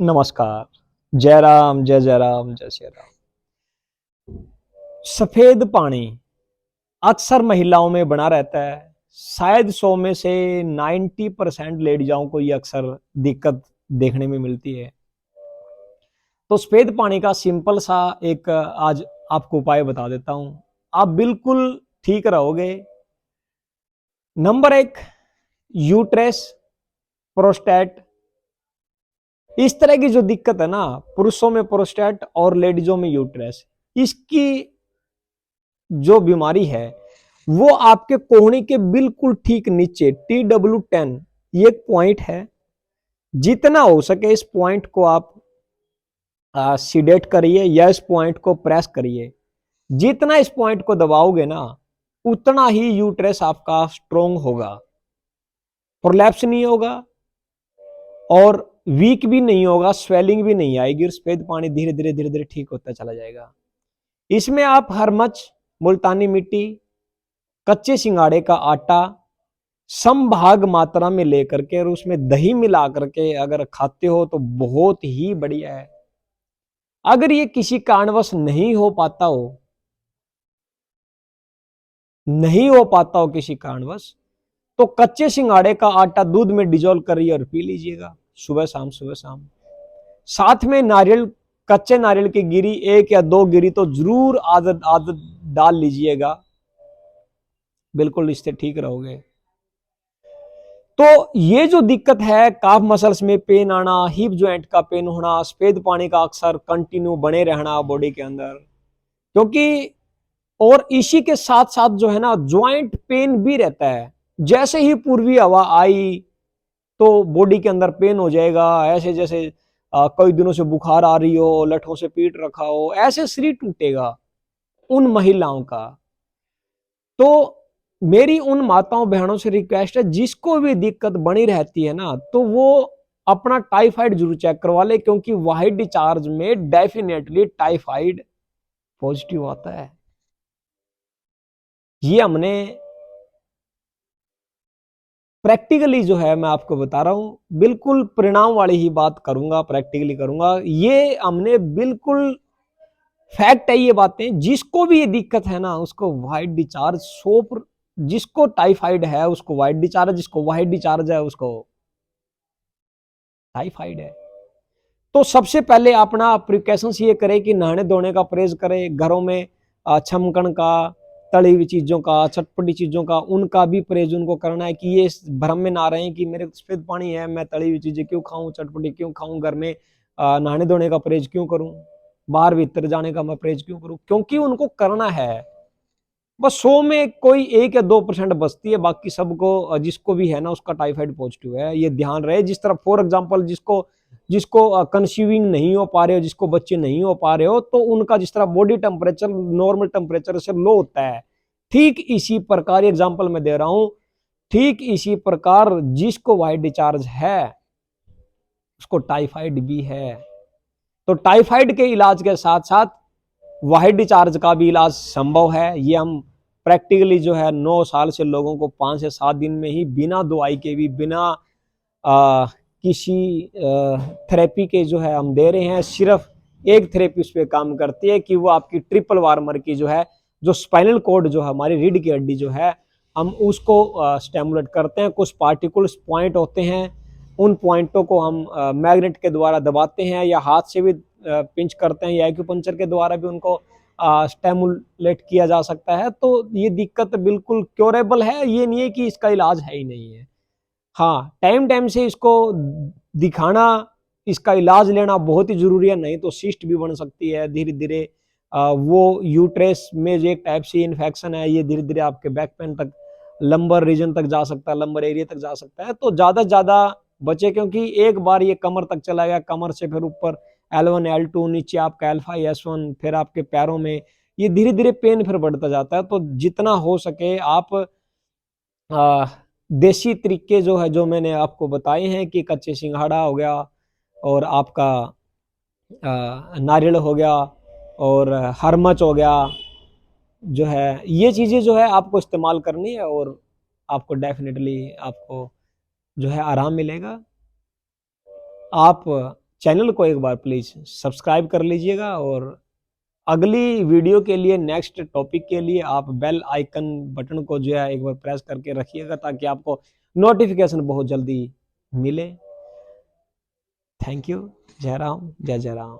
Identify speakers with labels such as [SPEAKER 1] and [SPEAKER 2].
[SPEAKER 1] नमस्कार। जय राम, जय जय राम, जय श्री राम। सफेद पानी अक्सर महिलाओं में बना रहता है। शायद 100 में से 90% लेडीजाओं को ये अक्सर दिक्कत देखने में मिलती है। तो सफेद पानी का सिंपल सा एक आज आपको उपाय बता देता हूं, आप बिल्कुल ठीक रहोगे। नंबर 1, यूट्रेस, प्रोस्टेट, इस तरह की जो दिक्कत है ना, पुरुषों में प्रोस्टेट और लेडीजों में यूट्रेस, इसकी जो बीमारी है वो आपके कोहनी के बिल्कुल ठीक नीचे TW10 ये एक पॉइंट है। जितना हो सके इस पॉइंट को आप सीडेट करिए या इस पॉइंट को प्रेस करिए। जितना इस पॉइंट को दबाओगे ना, उतना ही यूट्रेस आपका स्ट्रोंग होगा, प्रोलैप्स नहीं होगा और वीक भी नहीं होगा, स्वेलिंग भी नहीं आएगी और सफेद पानी धीरे धीरे धीरे धीरे ठीक होता चला जाएगा। इसमें आप हरमच, मुल्तानी मिट्टी, कच्चे सिंगाड़े का आटा समभाग मात्रा में लेकर के और उसमें दही मिला करके अगर खाते हो तो बहुत ही बढ़िया है। अगर ये किसी कारणवश नहीं हो किसी कारणवश, तो कच्चे सिंगाड़े का आटा दूध में डिजोल्व करिए और पी लीजिएगा सुबह शाम सुबह शाम। साथ में नारियल, कच्चे नारियल की गिरी 1 या 2 गिरी तो जरूर आदत आदत डाल लीजिएगा, बिल्कुल इससे ठीक रहोगे। तो ये जो दिक्कत है, काफ मसल्स में पेन आना, हिप जॉइंट का पेन होना, सफेद पानी का अक्सर कंटिन्यू बने रहना बॉडी के अंदर, क्योंकि और इसी के साथ साथ जो है ना ज्वाइंट पेन भी रहता है। जैसे ही पूर्वी हवा आई तो बॉडी के अंदर पेन हो जाएगा, ऐसे जैसे कई दिनों से बुखार आ रही हो, लठों से पीट रखा हो, ऐसे शरीर टूटेगा उन महिलाओं का। तो मेरी उन माताओं बहनों से रिक्वेस्ट है, जिसको भी दिक्कत बनी रहती है ना, तो वो अपना टाइफाइड जरूर चेक करवा ले, क्योंकि वाइट डिस्चार्ज में डेफिनेटली टाइफाइड पॉजिटिव आता है। ये हमने प्रैक्टिकली जो है मैं आपको बता रहा हूं, बिल्कुल परिणाम वाली ही बात करूंगा, प्रैक्टिकली करूंगा। ये हमने बिल्कुल फैक्ट है ये बातें। जिसको भी ये दिक्कत है ना उसको वाइट डिस्चार्ज 100, जिसको टाइफाइड है उसको वाइट डिस्चार्ज, जिसको वाइट डिस्चार्ज है उसको टाइफाइड है। तो सबसे पहले अपना प्रिकॉशंस ये करे कि नहाने धोने का परहेज करे, घरों में छमकन का, तली हुई चीजों का, चटपटी चीजों का, उनका भी परहेज उनको करना है। कि ये भ्रम में ना रहे कि मेरे सफेद पानी है, मैं तली हुई चीजें क्यों खाऊं, चटपटी क्यों खाऊं, घर में नहाने धोने का परहेज क्यों करूं, बाहर भीतर जाने का मैं परहेज क्यों करूं, क्योंकि उनको करना है। बस 100 में कोई 1 या 2% बचती है, बाकी सबको जिसको भी है ना उसका टाइफाइड पॉजिटिव है, ये ध्यान रहे। जिस तरह फॉर एग्जांपल जिसको जिसको कंसीविंग नहीं हो पा रहे हो, जिसको बच्चे नहीं हो पा रहे हो, तो उनका जिस तरह बॉडी टेम्परेचर नॉर्मल टेम्परेचर से लो होता है, ठीक इसी प्रकार एग्जांपल मैं दे रहा हूं, ठीक इसी प्रकार जिसको वाइट डिस्चार्ज है उसको टाइफाइड भी है। तो टाइफाइड के इलाज के साथ साथ वाइट डिस्चार्ज का भी इलाज संभव है। ये हम प्रैक्टिकली जो है 9 साल से लोगों को 5 से 7 दिन में ही बिना दवाई के भी, बिना किसी थेरेपी के जो है हम दे रहे हैं। सिर्फ एक थेरेपी उस पर काम करती है कि वो आपकी ट्रिपल वार्मर की जो है, जो स्पाइनल कॉर्ड जो है हमारी रीढ़ की हड्डी जो है, हम उसको स्टिमुलेट करते हैं। कुछ पार्टिकुलर्स पॉइंट होते हैं, उन पॉइंटों को हम मैग्नेट के द्वारा दबाते हैं या हाथ से भी पिंच करते हैं या एक्यूपंक्चर के द्वारा भी उनको स्टिमुलेट किया जा सकता है। तो ये दिक्कत बिल्कुल क्योरेबल है, ये नहीं है कि इसका इलाज है ही नहीं है। हाँ, टाइम टाइम से इसको दिखाना, इसका इलाज लेना बहुत ही जरूरी है, नहीं तो सिस्ट भी बन सकती है धीरे धीरे। वो यूट्रेस में जो एक टाइप से इन्फेक्शन है, ये धीरे धीरे आपके बैक पेन तक, लंबर रीजन तक जा सकता है, लंबर एरिया तक जा सकता है। तो ज्यादा ज्यादा बचे, क्योंकि एक बार ये कमर तक चला गया, कमर से फिर ऊपर L1 L2, नीचे आपका L5 S1, फिर आपके पैरों में, ये धीरे धीरे पेन फिर बढ़ता जाता है। तो जितना हो सके आप देसी तरीके जो है, जो मैंने आपको बताए हैं कि कच्चे सिंघाड़ा हो गया और आपका नारियल हो गया और हरमच हो गया, जो है ये चीजें जो है आपको इस्तेमाल करनी है और आपको डेफिनेटली आपको जो है आराम मिलेगा। आप चैनल को एक बार प्लीज सब्सक्राइब कर लीजिएगा, और अगली वीडियो के लिए, नेक्स्ट टॉपिक के लिए आप बेल आइकन बटन को जो है एक बार प्रेस करके रखिएगा, ताकि आपको नोटिफिकेशन बहुत जल्दी मिले। Thank you. जय राम, जय जय राम।